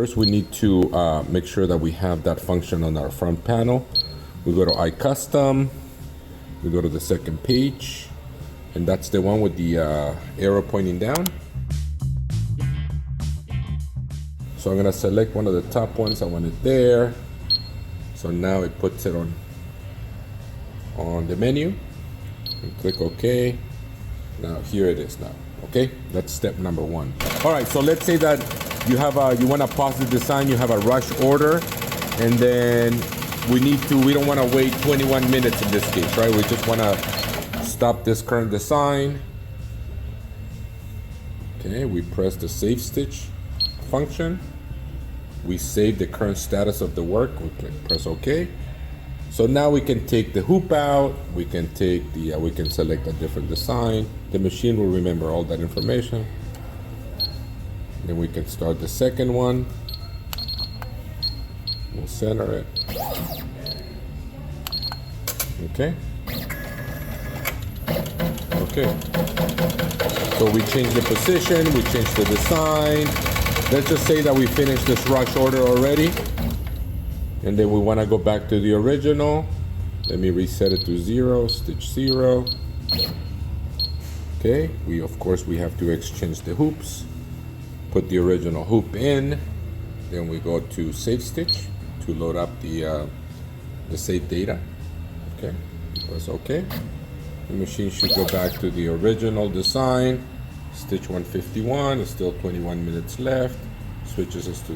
First, we need to make sure that we have that function on our front panel. We go to iCustom, we go to the second page, and that's the one with the arrow pointing down. So I'm gonna select one of the top ones, I want it there. So now it puts it on the menu, and click OK. Now here it is now, okay? That's step number one. All right, so let's say that you wanna pause the design, you have a rush order, and then we don't wanna wait 21 minutes in this case, right? We just wanna stop this current design. Okay, we press the save stitch function. We save the current status of the work. We press OK. So now we can take the hoop out. We can take we can select a different design. The machine will remember all that information. Then we can start the second one. We'll center it. Okay. Okay. So we change the position. We change the design. Let's just say that we finished this rush order already, and then we want to go back to the original. Let me reset it to 0, stitch 0. Okay, of course we have to exchange the hoops, put the original hoop in, then we go to save stitch to load up the saved data. Okay, press OK. The machine should go back to the original design. Stitch 151, it's still 21 minutes left. Switches us to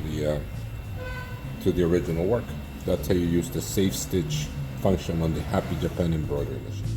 the original work. That's how you use the save stitch function on the Happy Japan embroidery machine.